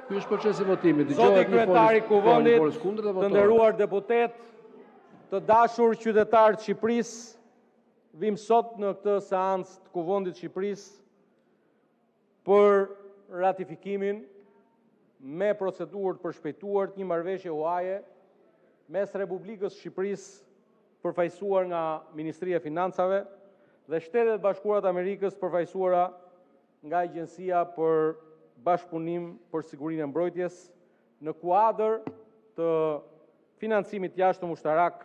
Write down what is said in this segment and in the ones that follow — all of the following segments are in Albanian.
Ky është procesi i votimit. Zoti kryetari i Kuvendit, të nderuar deputet, të dashur qytetarë të Shqipërisë, vim sot në këtë seancë të Kuvendit të Shqipërisë për ratifikimin me procedurë të përshpejtuar të një marrëveshje huaje mes Republikës së Shqipërisë përfaqësuar nga Ministria e Financave dhe Shtetet Bashkuara të Amerikës përfaqësuara nga Agjencia për Bashkëpunim për Sigurinë e Mbrojtjes në kuadër të financimit jashtëm ushtarak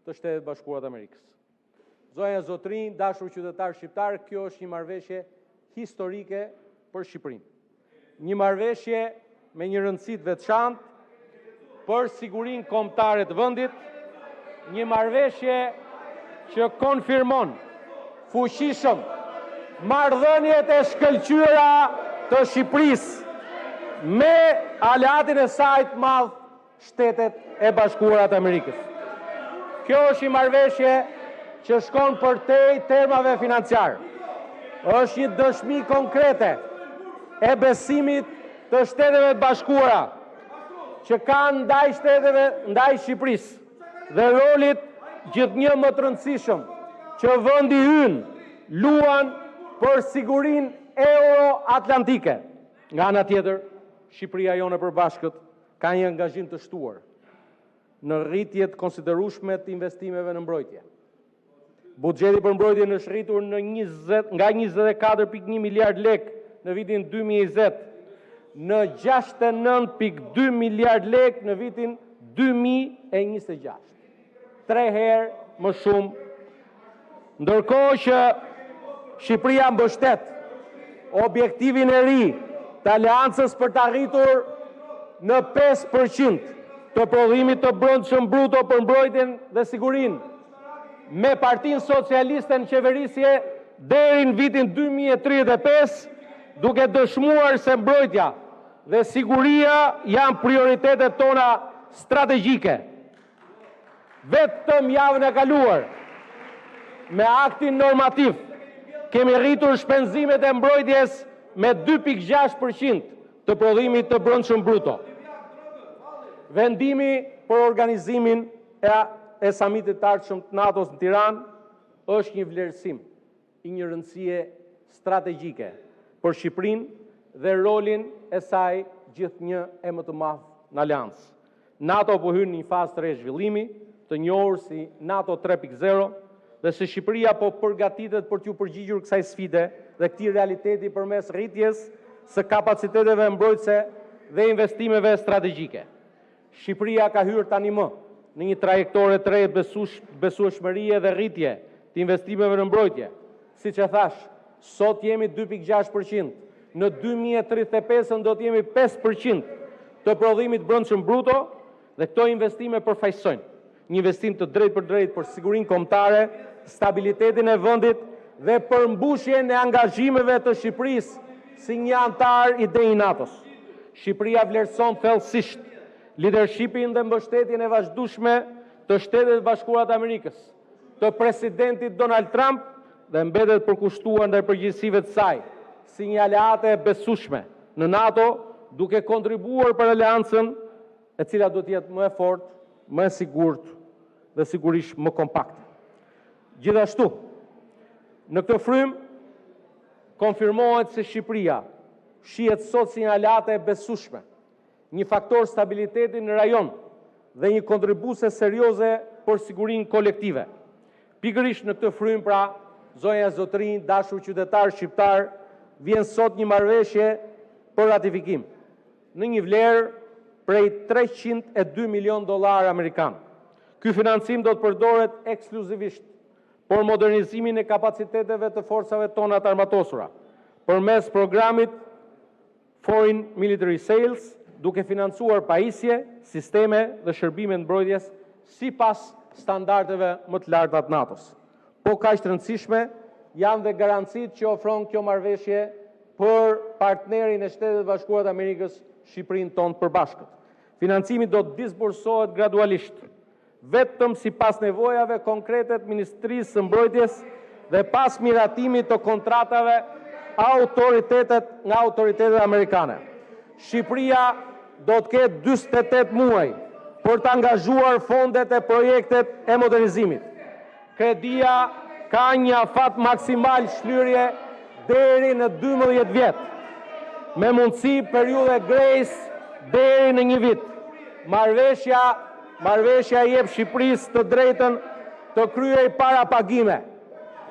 të Shtetet Bashkuara të Amerikës. Zonja e Zotrinj, dashur qytetarë shqiptarë, kjo është një marrëveshje historike për Shqipërinë. Një marrëveshje me një rëndësi të veçantë për sigurinë kombëtare të vendit, një marrëveshje që konfirmon fuqishëm marrëdhëniet e shkëlqyera të Shqipërisë me aleatin e saj të madh, Shtetet e Bashkuara të Amerikës. Kjo është një marrëveshje që shkon përtej termave financiar. Është një dëshmi konkrete e besimit të Shteteve të Bashkuara që kanë ndaj Shqipërisë dhe rolit gjithnjë më të rëndësishëm që vendi ynë luan për sigurinë euro-atlantike. Nga ana tjetër, Shqipëria jone përbashkët ka një angazhim të shtuar në rritjet konsiderueshme të investimeve në mbrojtje. Buxheti për mbrojtjen është rritur nga 24.1 miliard lek në vitin 2020 në 69.2 miliard lek në vitin 2026. 3 herë më shumë, ndërkohë që Shqipëria mbështet objektivin e ri të aleancës për të arritur në 5% të prodhimit të brendshëm bruto për mbrojtjen dhe sigurinë, me Partinë Socialiste në qeverisje deri në vitin 2035, duke dëshmuar se mbrojtja dhe siguria janë prioritetet tona strategjike. Vetëm javën e kaluar, me aktin normativ, kemi rritur shpenzimet e mbrojtjes me 2.6% të prodhimit të brendshëm bruto. Vendimi për organizimin e samitit të ardhshëm të NATO-s në Tiranë është një vlerësim i një rëndësie strategjike për Shqipërinë dhe rolin e saj gjithnjë e më të madh në aleancë. NATO po hyn në një fazë të re zhvillimi, të njohur si NATO 3.0, dhe se Shqipëria po përgatitet për t'ju përgjigjur kësaj sfide dhe këtij realiteti përmes rritjes së kapaciteteve mbrojtëse dhe investimeve strategjike. Shqipëria ka hyrë tani më në një trajektore të re besueshmërie dhe rritje të investimeve në mbrojtje. Siç e thash, sot jemi 2.6%, në 2035 do të jemi 5% të prodhimit brendshëm bruto dhe këto investime përfaqësojnë një investim të drejtë për drejtë për sigurinë kombëtare, stabilitetin e vendit dhe përmbushjen e angazhimeve të Shqipërisë si një antar i DEI NATO-s. Shqipëria vlerëson thellësisht leadershipin dhe mbështetjen e vazhdueshme të Shtetet Bashkuara të Amerikës, të presidentit Donald Trump dhe mbetet përkushtuar ndaj përgjegjësive të saj si një aleate e besueshme në NATO, duke kontribuar për aleancën e cila do të jetë më e fortë, më e sigurt dhe sigurisht më kompakte. Gjithashtu, në këtë frym konfirmohet se Shqipëria shihet sot si një aleate e besueshme, një faktor stabiliteti në rajon dhe një kontribuese serioze për sigurinë kolektive. Pikërisht në këtë frym, pra, zonja e Zotrinj, dashur qytetar shqiptar, vjen sot një marrëveshje për ratifikim në një vlerë prej $302 milion amerikan. Ky financim do të përdoret ekskluzivisht për modernizimin e kapaciteteve të forcave tona të armatosura, përmes programit Foreign Military Sales, duke financuar pajisje, sisteme dhe shërbime mbrojtjes sipas standardeve më të larta të NATO-s. Po kaq të rëndësishme janë dhe garancitë që ofron kjo marrëveshje për partnerin e Shtetet Bashkuara të Amerikës, Shqipërinë tonë përbashkët. Financimi do të disbursohet gradualisht, vetëm sipas nevojave konkrete të Ministrisë së Mbrojtjes dhe pas miratimit të kontratave nga autoritetet amerikane. Shqipëria do të ketë 48 muaj për të angazhuar fondet e projektet e modernizimit. Kredia ka një afat maksimal shlyrje deri në 12 vjet, me mundësi periudhe grace deri në 1 vit. Marrëveshja jep Shqipërisë të drejtën të kryej parapagime,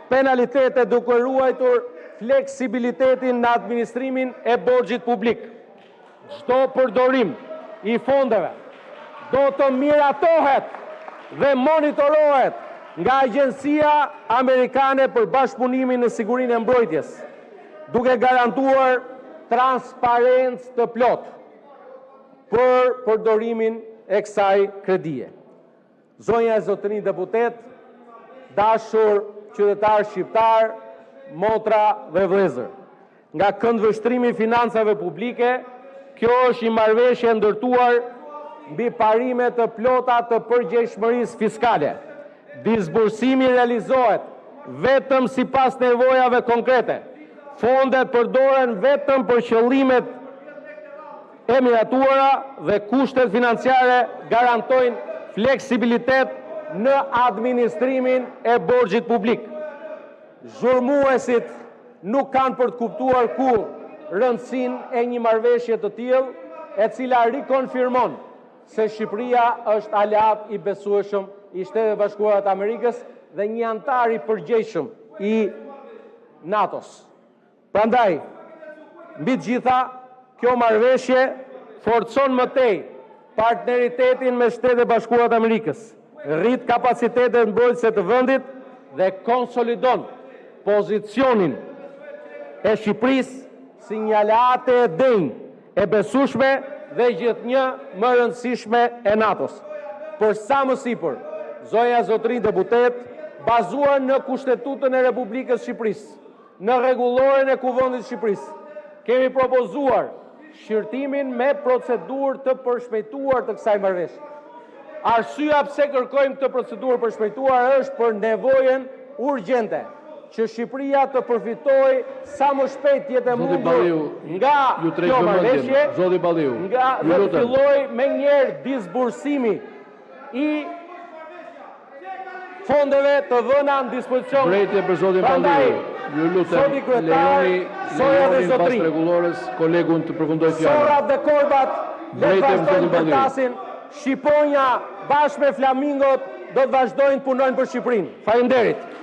penalitete duke ruajtur fleksibilitetin në administrimin e borxhit publik. Çdo përdorim i fondeve do të miratohet dhe monitorohet nga Agjencia Amerikane për Bashkëpunimin në Sigurinë e Mbrojtjes, duke garantuar transparencë të plotë për përdorimin e kësaj kredie. Zonja e zotërinj deputet, dashur qytetar shqiptar, motra dhe vëllezër, nga këndvështrimi i financave publike, kjo është një marrëveshje ndërtuar mbi parime të plota të përgjegjshmërisë fiskale. Disbursimi realizohet vetëm sipas nevojave konkrete. Fondet përdoren vetëm për qëllimet e miratuara dhe kushtet financiare garantojnë fleksibilitet në administrimin e borxhit publik. Zhurmuesit nuk kanë për të kuptuar kurrë rëndësinë e një marrëveshje të tillë, e cila rikonfirmon se Shqipëria është aleat i besueshëm i Shtetet Bashkuara të Amerikës dhe një antar i përgjegjshëm i NATO-s. Prandaj, mbi të gjitha, kjo marrëveshje forcon më tej partneritetin me Shtetet Bashkuara të Amerikës, rrit kapacitetet mbrojtëse të vendit dhe konsolidon pozicionin e Shqipërisë si një aleate e denjë, e besueshme dhe gjithnjë më rëndësishme e NATO-s. Për sa më sipër, zonja zotërinj deputet, bazuar në Kushtetutën e Republikës Shqipërisë, në rregulloren e Kuvendit të Shqipërisë, kemi propozuar shqyrtimin me procedurë të përshpejtuar të kësaj marrëveshje. Arsyeja pse kërkojmë këtë procedurë përshpejtuar është për nevojën urgjente që Shqipëria të përfitojë sa më shpejt jetë e mundur nga kjo marrëveshje, nga dhe të fillojë me njëherë disbursimi i fondeve të vëna në dispozicion. Drejtje për zotin Balliu. Ju lutem, lejoni pas rregullores kolegun të përfundojë fjalën. Sorat dhe korbat le të vazhdojnë të tasin. Shqiponja bashkë me flamingot do të vazhdojnë të punojnë për Shqipërinë. Faleminderit.